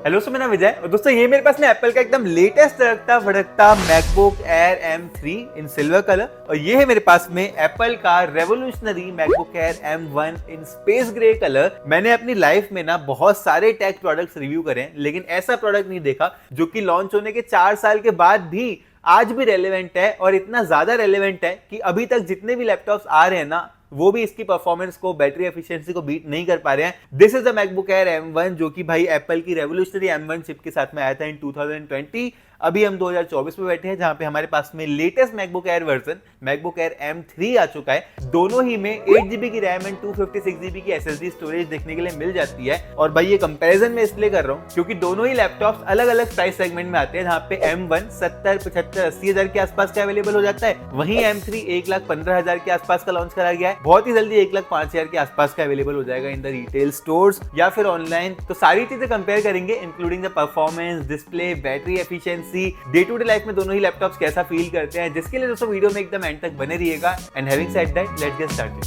Hello सो मेरा विजय और दोस्तों ये मेरे पास में एप्पल का एकदम लेटेस्ट तड़कता भड़कता मैकबुक एयर M3 इन सिल्वर कलर और ये है मेरे पास में एप्पल का revolutionary MacBook Air M1 in space grey colour. मैंने अपनी लाइफ में ना बहुत सारे टेक प्रोडक्ट्स रिव्यू करे हैं, लेकिन ऐसा प्रोडक्ट नहीं देखा जो कि लॉन्च होने के 4 साल के बाद भी आज भी रेलेवेंट है और इतना ज्यादा रेलेवेंट है कि अभी तक जितने भी लैपटॉप्स आ रहे हैं ना वो भी इसकी परफॉर्मेंस को, बैटरी एफिशिएंसी को बीट नहीं कर पा रहे हैं। This is the MacBook Air M1 जो कि भाई एप्पल की रेवोल्यूशनरी M1 चिप के साथ में आया था इन 2020। अभी हम 2024 में बैठे हैं जहां पे हमारे पास में latest MacBook air version MacBook air M3 आ चुका है। दोनों ही में 8GB की रैम एंड 256GB की SSD स्टोरेज देखने के लिए मिल जाती है। और भाई ये कंपैरिजन मैं इसलिए कर रहा हूँ क्योंकि दोनों ही लैपटॉप्स अलग अलग प्राइस सेगमेंट में आते हैं, जहां पे M1 70, 75, 80 हजार के आसपास का अवेलेबल हो जाता है, वहीं M3 1,15,000 के आसपास का लॉन्च करा गया है। बहुत ही जल्दी 1,05,000 के आसपास का अवेलेबल हो जाएगा इन द रिटेल स्टोर्स या फिर ऑनलाइन। तो सारी चीजें कंपेयर करेंगे including the performance, display, battery efficiency, day to day life में दोनों ही लैपटॉप्स कैसा फील करते हैं, जिसके लिए दोस्तों वीडियो में एकदम एंड तक बने रहिएगा। And having said that, let's get started.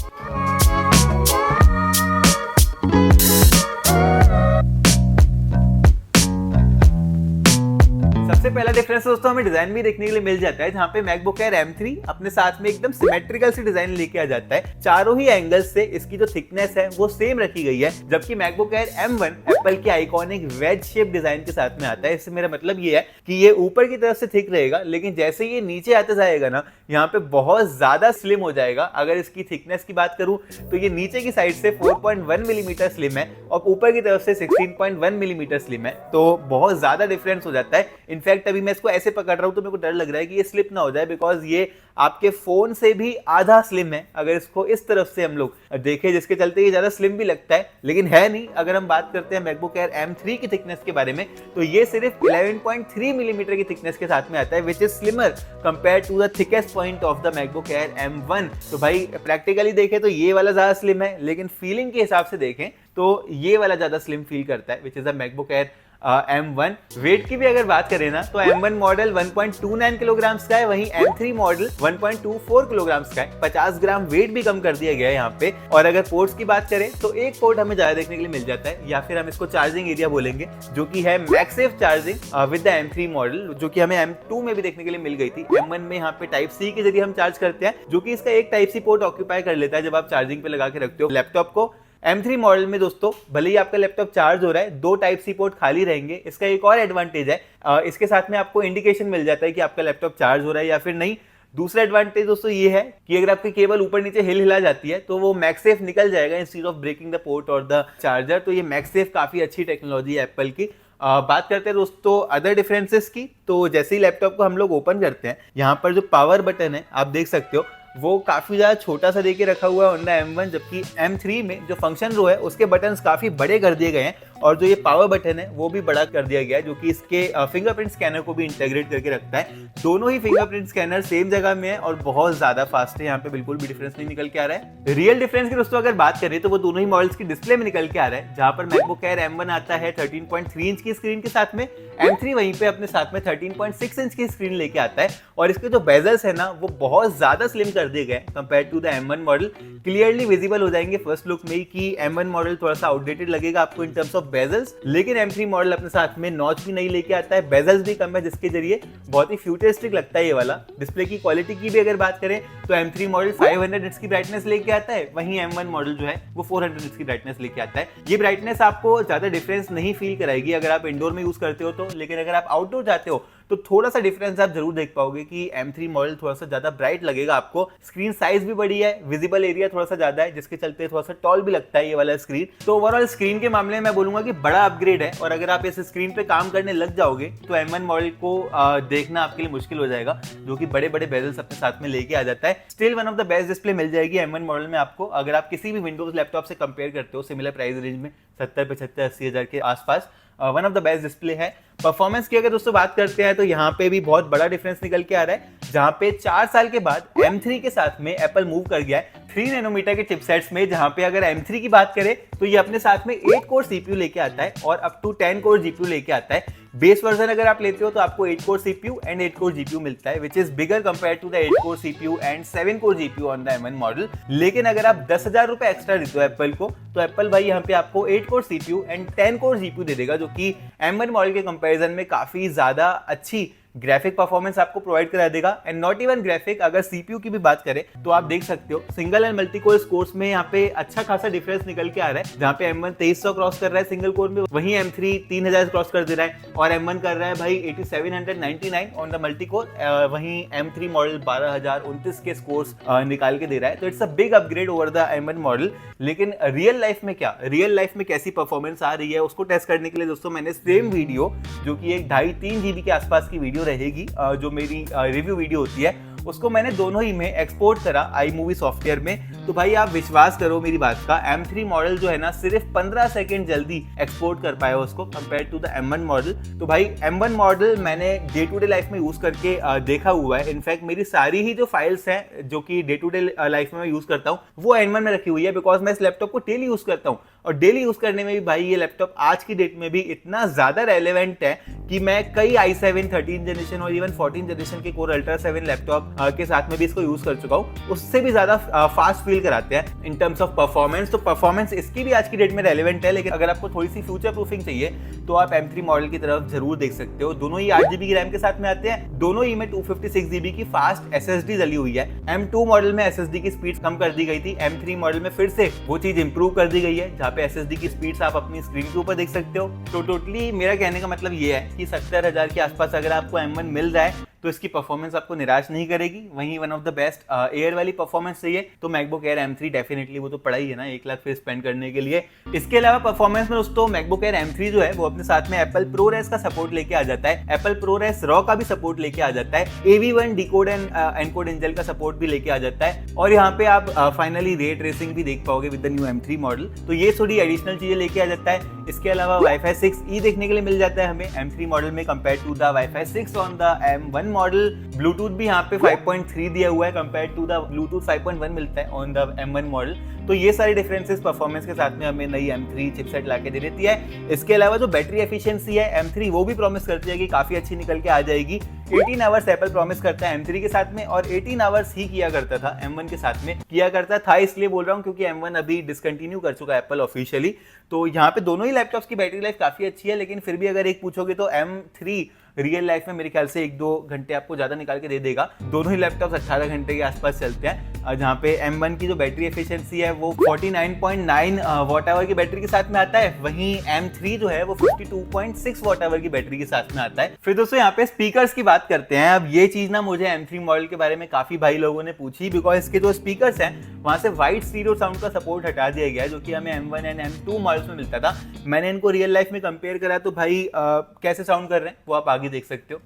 सबसे पहला डिफरेंस दोस्तों हमें डिजाइन भी देखने के लिए मिल जाता है, जहां पे मैकबुक एयर M3 अपने साथ में एकदम सिमेट्रिकल सी डिजाइन लेके आ जाता है। चारों ही एंगल्स से इसकी जो थिकनेस है वो सेम रखी गई है, जबकि मैकबुक एयर M1 एप्पल की आइकॉनिक वेज शेप डिजाइन के साथ में आता है। इससे मेरा मतलब ये है कि ये ऊपर की तरफ से थिक रहेगा, लेकिन जैसे ये नीचे आते जाएगा ना यहाँ पे बहुत ज्यादा स्लिम हो जाएगा। अगर इसकी थिकनेस की बात करूं तो ये नीचे की साइड से 4.1 मिलीमीटर स्लिम है और ऊपर की तरफ से 16.1 मिलीमीटर स्लिम है, तो बहुत ज्यादा डिफरेंस हो जाता है। इनफैक्ट अभी मैं इसको ऐसे पकड़ रहा हूं तो मेरे को डर लग रहा है कि ये स्लिप ना हो जाए, बिकॉज ये आपके फोन से भी आधा स्लिम है अगर इसको इस तरफ से हम लोग देखें, जिसके चलते ये ज्यादा स्लिम भी लगता है लेकिन है नहीं। अगर हम बात करते हैं मैकबुक एयर M3 की थिकनेस के बारे में तो ये सिर्फ 11.3 मिलीमीटर की थिकनेस के साथ में आता है, which is slimmer compare to the thickest point of the MacBook Air M1। तो भाई प्रैक्टिकली देखें तो ये वाला ज्यादा स्लिम है, लेकिन फीलिंग के हिसाब से देखें तो ये वाला ज्यादा स्लिम फील करता है, which is the MacBook Air M1। Weight की भी अगर बात करें ना तो M1 मॉडल 1.29 किलोग्राम का है, वहीं M3 मॉडल 1.24 किलोग्राम का है। 50 ग्राम वेट भी कम कर दिया गया है यहाँ पे। और अगर पोर्ट्स की बात करें तो एक पोर्ट हमें ज्यादा देखने के लिए मिल जाता है, या फिर हम इसको चार्जिंग एरिया बोलेंगे, जो कि है MagSafe charging with the M3 model, जो कि हमें M2 में भी देखने के लिए मिल गई थी। M1 में यहाँ पे टाइप C के जरिए हम चार्ज करते हैं, जो कि इसका एक टाइप C पोर्ट ऑक्यूपाई कर लेता है जब आप चार्जिंग पे लगा के रखते हो लैपटॉप को। M3 मॉडल में दोस्तों भले ही आपका लैपटॉप चार्ज हो रहा है, 2 टाइप C पोर्ट खाली रहेंगे। इसका एक और एडवांटेज है, इसके साथ में आपको इंडिकेशन मिल जाता है कि आपका लैपटॉप चार्ज हो रहा है या फिर नहीं। दूसरा एडवांटेज दोस्तों ये है कि अगर आपकी केबल ऊपर नीचे हिला जाती है तो वो मैक्सेफ निकल जाएगा instead of breaking the port और द चार्जर। तो ये मैक्सेफ काफी अच्छी टेक्नोलॉजी है एप्पल की। बात करते हैं दोस्तों अदर डिफरेंसेस की, तो जैसे ही लैपटॉप को हम लोग ओपन करते हैं, यहाँ पर जो पावर बटन है आप देख सकते हो वो काफी ज्यादा छोटा सा देके रखा हुआ है होंडा M1, जबकि M3 में जो फंक्शन रो है उसके बटन्स काफी बड़े कर दिए गए हैं और जो ये पावर बटन है वो भी बड़ा कर दिया गया है, जो कि इसके फिंगरप्रिंट स्कैनर को भी इंटीग्रेट करके रखता है। दोनों ही फिंगरप्रिंट स्कैनर सेम जगह में है और बहुत ज्यादा फास्ट है, यहाँ पे बिल्कुल भी डिफरेंस नहीं निकल के आ रहा है। रियल डिफरेंस की दोस्तों अगर बात करें तो वो दोनों ही मॉडल्स की डिस्प्ले में निकल के आ रहा है, जहां पर मैकबुक एयर M1 आता है 13.3 इंच की स्क्रीन के साथ में, M3 वहीं पे अपने साथ में 13.6 इंच की स्क्रीन लेके आता है। और इसके जो बेजल्स है ना वो बहुत ज्यादा स्लिम कर दिए गए compare to the M1 model. Clearly visible हो जाएंगे फर्स्ट लुक में कि M1 मॉडल थोड़ा सा आउटडेटेड लगेगा आपको इन टर्म्स ऑफ बेजल्स, लेकिन M3 मॉडल अपने साथ में नॉच भी नहीं लेके आता है, बेजल्स भी कम है, जिसके जरिए बहुत ही फ्यूचरिस्टिक लगता है ये वाला। डिस्प्ले की क्वालिटी की भी अगर बात करें तो M3 मॉडल 500 निट्स की ब्राइटनेस लेके आता है, वहीं M1 मॉडल जो है वो 400 निट्स की ब्राइटनेस लेके आता है। ये ब्राइटनेस आपको ज्यादा डिफरेंस नहीं फील कराएगी अगर आप इंडोर में यूज करते हो तो, लेकिन अगर आप आउटडोर जाते हो तो थोड़ा सा डिफरेंस आप जरूर देख पाओगे कि M3 मॉडल थोड़ा सा ज्यादा ब्राइट लगेगा आपको। स्क्रीन साइज भी बड़ी है, विजिबल एरिया थोड़ा सा ज्यादा है, जिसके चलते थोड़ा सा टॉल भी लगता है ये वाला स्क्रीन। तो ओवरऑल स्क्रीन के मामले में मैं बोलूंगा कि बड़ा अपग्रेड है, और अगर आप इस स्क्रीन पे काम करने लग जाओगे तो M1 मॉडल को देखना आपके लिए मुश्किल हो जाएगा, जो कि बड़े बड़े बेजल्स अपने साथ में लेके आ जाता है। Still one of the best display मिल जाएगी M1 मॉडल में आपको, अगर आप किसी भी विंडोज लैपटॉप से कंपेयर करते हो सिमिलर प्राइस रेंज में 70, 75, 80 हजार के आसपास। One of the best display है। परफॉर्मेंस की अगर दोस्तों बात करते हैं तो यहाँ पे भी बहुत बड़ा डिफरेंस निकल के आ रहा है, जहां पे 4 साल के बाद M3 के साथ में एप्पल मूव कर गया है 3 नैनोमीटर के चिपसेट्स में, जहां पे अगर M3 की बात करें तो ये अपने साथ में 8 कोर सीपीयू लेके आता है और अप टू 10 कोर जीपीयू लेके आता है। बेस वर्जन अगर आप लेते हो तो आपको 8 core CPU and 8 core GPU मिलता है, which is bigger compare to the 8 core CPU and 7 core GPU on the M1 model. लेकिन अगर आप 10,000 रुपए एक्स्ट्रा देते हो एप्पल को, तो एप्पल भाई यहाँ पे आपको 8 core CPU and 10 core GPU दे देगा, जो कि M1 मॉडल के कंपैरिजन में काफी ज्यादा अच्छी ग्राफिक परफॉर्मेंस आपको प्रोवाइड करा देगा। एंड नॉट इवन ग्राफिक, अगर सीपीयू की भी बात करें तो आप देख सकते हो single and multi core scores में यहाँ पे अच्छा खासा डिफरेंस निकल के आ रहा है। जहाँ पे M1 2300 क्रॉस कर रहा है सिंगल कोर में, वहीं M3 3000 क्रॉस कर दे रहा है और M1 कर रहा है भाई 8799 ऑन द मल्टी कोर, वहीं M3 मॉडल 12029 के स्कोर्स निकाल के दे रहा है। तो it's a big upgrade over the M1 model. लेकिन रियल लाइफ में क्या, रियल लाइफ में कैसी परफॉर्मेंस आ रही है उसको टेस्ट करने के लिए दोस्तों मैंने सेम वीडियो, जो कि एक 2.5-3 जीबी के आसपास की वीडियो रहेगी, जो मेरी रिव्यू वीडियो होती है, उसको मैंने दोनों ही में एक्सपोर्ट करा iMovie सॉफ्टवेयर में। तो भाई आप विश्वास करो मेरी बात का, M3 मॉडल जो है ना सिर्फ 15 सेकंड जल्दी एक्सपोर्ट कर पाया उसको compare to the M1 model. तो भाई M1 मॉडल मैंने डे टू डे लाइफ में यूज करके देखा हुआ है। इनफैक्ट मेरी सारी ही जो फाइल्स हैं जो कि डे टू डे लाइफ में मैं यूज करता हूँ वो M1 में रखी हुई है, बिकॉज मैं इस लैपटॉप को डेली यूज करता हूँ। और डेली यूज करने में भी भाई ये लैपटॉप आज की डेट में भी इतना ज्यादा रेलेवेंट है कि मैं कई i7 13 जनरेशन और इवन 14 जनरेशन के कोर अल्ट्रा 7 लैपटॉप के साथ में भी इसको यूज कर चुका हूँ। उससे भी ज्यादा फास्ट फील कराते हैं इन टर्म्स ऑफ परफॉर्मेंस। तो परफॉर्मेंस इसकी भी आज की डेट में रेलेवेंट है, लेकिन अगर आपको थोड़ी सी फ्यूचर प्रूफिंग चाहिए तो आप M3 मॉडल की तरफ जरूर देख सकते हो। दोनों ही 8GB की रैम के साथ में आते हैं, दोनों ही में 256GB की फास्ट SSD डली हुई है। M2 मॉडल में SSD की स्पीड कम कर दी गई थी, M3 मॉडल में फिर से वो चीज इंप्रूव कर दी गई है, जहाँ पे SSD की स्पीड्स आप अपनी स्क्रीन के ऊपर देख सकते हो। तो टोटली मेरा कहने का मतलब ये है कि 70,000 के आसपास अगर आपको M1 मिल जाए तो इसकी परफॉर्मेंस आपको निराश नहीं करेगी। वहीं one of the best air वाली परफॉर्मेंस चाहिए तो मैकबुक एयर M3 डेफिनेटली, वो तो पड़ा ही है ना 1 लाख फिर स्पेंड करने के लिए। इसके अलावा परफॉर्मेंस में दोस्तों मैकबुक एयर M3 जो है वो अपने साथ में एप्पल ProRes का सपोर्ट लेके आ जाता है, एप्पल ProRes रॉ का भी सपोर्ट लेके आ जाता है, AV1 decode and encode angel का सपोर्ट भी लेके आ जाता है। और यहाँ पे आप फाइनली रे ट्रेसिंग भी देख पाओगे with the new M3 model. तो ये थोड़ी एडिशनल चीजें लेके आ जाता है। इसके अलावा Wi-Fi 6E देखने के लिए मिल जाता है हमें M3 मॉडल में compare to the Wi-Fi 6 on the M1 model. Bluetooth भी यहाँ पे 5.3 दिया हुआ है कंपेयर टू द ब्लूटूथ 5.1 मिलता है ऑन द M1 मॉडल। तो ये सारी डिफरेंसेस परफॉर्मेंस के साथ में हमें नई M3 चिपसेट लाके दे देती है। इसके अलावा जो बैटरी एफिशिएंसी है M3 वो भी प्रॉमिस करती है कि काफी अच्छी निकल के आ जाएगी। 18 आवर्स एप्पल प्रॉमिस करता है M3 के साथ में, और 18 आवर्स ही किया करता था M1 के साथ में, किया करता था इसलिए बोल रहा हूँ क्योंकि M1 अभी डिसकंटिन्यू कर चुका है एप्पल ऑफिशियली। तो यहाँ पे दोनों ही लैपटॉप्स की बैटरी लाइफ काफी अच्छी है, लेकिन फिर भी अगर एक पूछोगे तो M3 रियल लाइफ में मेरे ख्याल से 1-2 घंटे आपको ज्यादा निकाल के दे देगा। दोनों ही लैपटॉप्स 18 घंटे के आसपास चलते हैं, जहाँ पे M1 की जो बैटरी एफिशिएंसी है वो 49.9 वॉट आवर की बैटरी के साथ में आता है, वहीं M3 जो है वो 52.6 वॉट आवर की बैटरी के साथ में आता है। फिर दोस्तों यहाँ पे स्पीकर्स की बात करते हैं। अब ये चीज ना मुझे M3 मॉडल के बारे में काफी भाई लोगों ने पूछी, बिकॉज इसके जो स्पीकर्स हैं वहां से वाइड स्टीरियो साउंड का सपोर्ट हटा दिया गया है, जो कि हमें M1 एंड M2 मॉडल्स में मिलता था। मैंने इनको रियल लाइफ में कंपेयर करा तो भाई कैसे साउंड कर रहे हैं वो आप आगे देख सकते हो।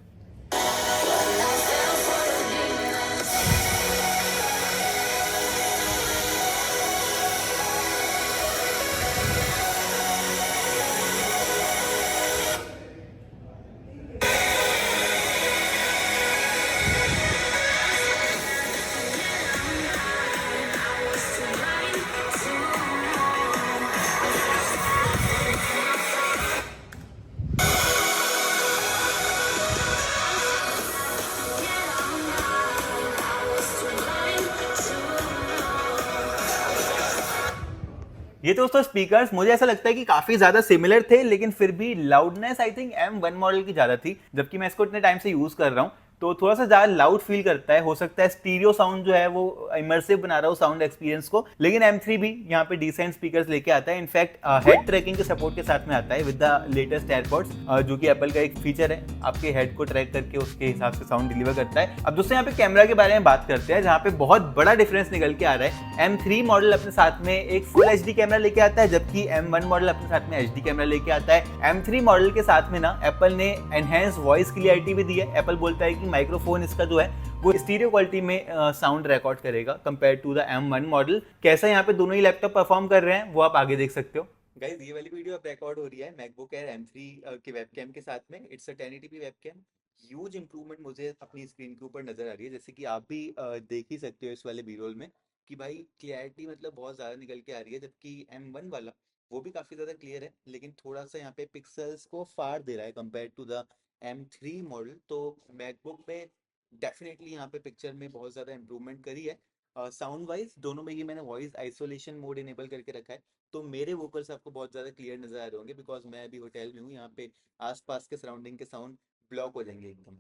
ये तो दोस्तों स्पीकर्स मुझे ऐसा लगता है कि काफी ज्यादा सिमिलर थे, लेकिन फिर भी loudness I think M1 model की ज्यादा थी, जबकि मैं इसको इतने टाइम से यूज कर रहा हूँ तो थोड़ा सा ज्यादा लाउड फील करता है। हो सकता है स्टीरियो साउंड जो है वो इमर्सिव बना रहा हो साउंड एक्सपीरियंस को, लेकिन M3 भी यहाँ पे डिसेंट स्पीकर्स लेके आता है। इनफैक्ट हेड ट्रैकिंग के सपोर्ट के साथ में आता है विद द लेटेस्ट एयरपॉड्स, जो कि एप्पल का एक फीचर है, आपके हेड को ट्रैक करके उसके हिसाब से साउंड डिलीवर करता है। अब दोस्तों यहाँ पे कैमरा के बारे में बात करते हैं, जहाँ पे बहुत बड़ा डिफरेंस निकल के आ रहा है। M3 मॉडल अपने साथ में एक फुल HD कैमरा लेके आता है, जबकि M1 मॉडल अपने साथ में HD कैमरा लेके आता है। M3 मॉडल के साथ में ना एप्पल ने एनहेंस वॉइस क्लियरिटी भी दी है। एप्पल बोलता है कि माइक्रोफोन इसका जो है वो स्टीरियो क्वालिटी में साउंड रिकॉर्ड करेगा compare to the M1 model. कैसा यहाँ पे दोनों ही लैपटॉप परफॉर्म कर रहे हैं वो आप आगे देख सकते हो। गाइस ये वाली वीडियो अब रिकॉर्ड हो रही है मैकबुक एयर M3 के वेबकैम के साथ में। It's a 1080p webcam. Huge improvement मुझे अपनी स्क्रीन के ऊपर नजर आ रही है, जैसे कि आप भी देख ही सकते हो इस वाले बी रोल में। कि भाई क्लियरिटी मतलब बहुत ज़्यादा निकल के आ रही है, जबकि M1 वाला वो भी काफ़ी ज़्यादा क्लियर है, लेकिन थोड़ा सा यहाँ पे पिक्सल्स को फाड़ दे रहा है compare to the M3 model. तो मैकबुक में डेफिनेटली यहाँ पे पिक्चर में बहुत ज़्यादा इंप्रूवमेंट करी है। साउंड वाइज दोनों में ये मैंने वॉइस आइसोलेशन मोड इनेबल करके रखा है, तो मेरे वोकल्स आपको बहुत ज़्यादा क्लियर नज़र आ रहे होंगे, बिकॉज मैं अभी होटल में हूँ। यहाँ पे आसपास के सराउंडिंग के साउंड ब्लॉक हो जाएंगे एकदम।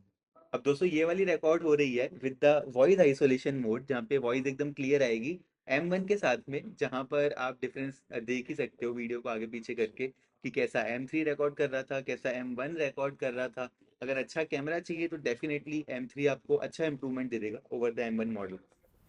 अब दोस्तों ये वाली रिकॉर्ड हो रही है with the voice isolation mode, जहाँ पे वॉइस एकदम क्लियर आएगी M1 के साथ में, जहाँ पर आप डिफरेंस देख ही सकते हो वीडियो को आगे पीछे करके कि कैसा M3 रिकॉर्ड कर रहा था, कैसा M1 रिकॉर्ड कर रहा था। अगर अच्छा कैमरा चाहिए तो डेफिनेटली M3 आपको अच्छा इंप्रूवमेंट दे देगा ओवर द M1 मॉडल।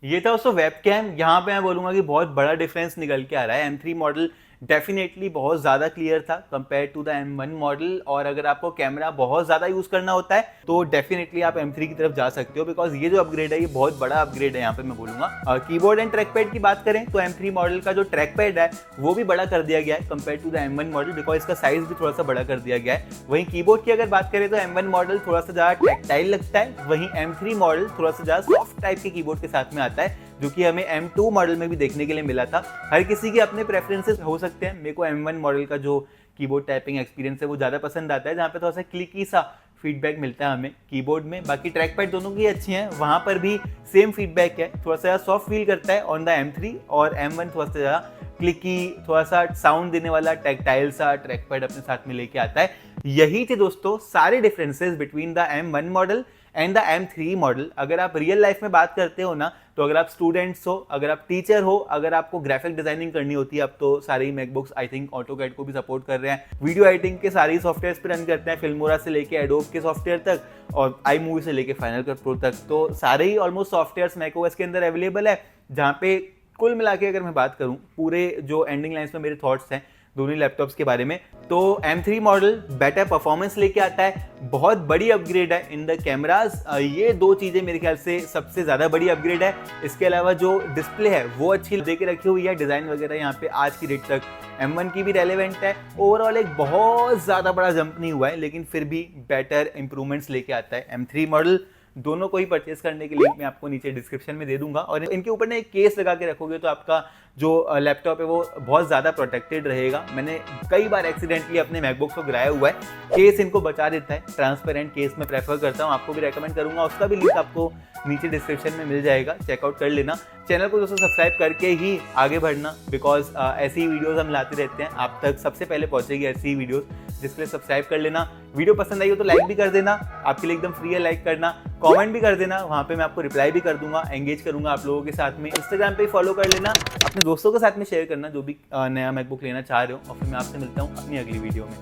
ये था दोस्तों वेब कैम। यहाँ पे मैं बोलूंगा कि बहुत बड़ा डिफरेंस निकल के आ रहा है। M3 मॉडल डेफिनेटली बहुत ज़्यादा क्लियर था compare to the M1 model, और अगर आपको कैमरा बहुत ज़्यादा यूज़ करना होता है तो डेफिनेटली आप M3 की तरफ जा सकते हो, बिकॉज ये जो अपग्रेड है ये बहुत बड़ा अपग्रेड है। यहाँ पे मैं बोलूंगा कीबोर्ड एंड ट्रैक पैड की बात करें तो M3 मॉडल का जो ट्रैक पैड है वो भी बड़ा कर दिया गया है compare to the M1 model, because इसका साइज भी थोड़ा सा बड़ा कर दिया गया है। वहीं कीबोर्ड की अगर बात करें तो M1 मॉडल थोड़ा सा ज़्यादा टैक्टाइल लगता है, वहीं M3 मॉडल थोड़ा सा ज़्यादा सॉफ्ट टाइप के कीबोर्ड के साथ में आता है, जो कि हमें M2 मॉडल में भी देखने के लिए मिला था। हर किसी के अपने प्रेफरेंसेस हो सकते हैं। मेरे को M1 मॉडल का जो कीबोर्ड टाइपिंग एक्सपीरियंस है वो ज़्यादा पसंद आता है, जहाँ पे थोड़ा सा क्लिकी सा फीडबैक मिलता है हमें कीबोर्ड में। बाकी ट्रैक पैड दोनों की अच्छी हैं, वहाँ पर भी सेम फीडबैक है, थोड़ा सा सॉफ्ट फील करता है ऑन द M3, और M1 थोड़ा सा ज़्यादा क्लिकी, थोड़ा सा साउंड देने वाला टैक्टाइल सा ट्रैक पैड अपने साथ में लेके आता है। यही थे दोस्तों सारे differences between the M1 model and the M3 model. अगर आप रियल लाइफ में बात करते हो ना, तो अगर आप स्टूडेंट्स हो, अगर आप टीचर हो, अगर आपको ग्राफिक डिजाइनिंग करनी होती है, अब तो सारे ही मैकबुक्स आई थिंक ऑटोकैड को भी सपोर्ट कर रहे हैं, वीडियो एडिटिंग के सारे सॉफ्टवेयर पे रन करते हैं, फिल्मोरा से लेके एडोब के सॉफ्टवेयर तक और आई मूवी से लेके फाइनल कट प्रो तक, तो सारे ही ऑलमोस्ट सॉफ्टवेयर मैकओएस के अंदर अवेलेबल है। जहाँ पे कुल मिला के अगर मैं बात करूँ पूरे जो एंडिंग लाइन्स में मेरे थॉट्स हैं दोनों लैपटॉप्स के बारे में, तो M3 मॉडल बेटर परफॉर्मेंस लेके आता है, बहुत बड़ी अपग्रेड है इन द कैमराज। ये दो चीज़ें मेरे ख्याल से सबसे ज़्यादा बड़ी अपग्रेड है। इसके अलावा जो डिस्प्ले है वो अच्छी दे के रखी हुई है, डिज़ाइन वगैरह यहाँ पे आज की डेट तक M1 की भी रेलेवेंट है। ओवरऑल एक बहुत ज़्यादा बड़ा जंप नहीं हुआ है, लेकिन फिर भी बेटर इंप्रूवमेंट्स लेके आता है M3 मॉडल। दोनों को ही परचेज करने की लिंक मैं आपको नीचे डिस्क्रिप्शन में दे दूंगा, और इनके ऊपर ना एक केस लगा के रखोगे तो आपका जो लैपटॉप है वो बहुत ज़्यादा प्रोटेक्टेड रहेगा। मैंने कई बार एक्सीडेंटली अपने मैकबुक को गिराया हुआ है, केस इनको बचा देता है। ट्रांसपेरेंट केस मैं प्रेफर करता हूँ, आपको भी रेकमेंड करूँगा, उसका भी लिंक आपको नीचे डिस्क्रिप्शन में मिल जाएगा, चेकआउट कर लेना। चैनल को दोस्तों सब्सक्राइब करके ही आगे बढ़ना, बिकॉज ऐसी ही वीडियोज़ हम लाते रहते हैं, आप तक सबसे पहले पहुँचेगी ऐसी ही वीडियोज़, जिसके लिए सब्सक्राइब कर लेना। वीडियो पसंद आई हो तो लाइक भी कर देना, आपके लिए एकदम फ्री है लाइक करना। कमेंट भी कर देना, वहाँ पे मैं आपको रिप्लाई भी कर दूंगा, एंगेज करूंगा आप लोगों के साथ में। इंस्टाग्राम पे फॉलो कर लेना, अपने दोस्तों के साथ में शेयर करना जो भी नया मैकबुक लेना चाह रहे हो। और फिर मैं आपसे मिलता हूँ अपनी अगली वीडियो में।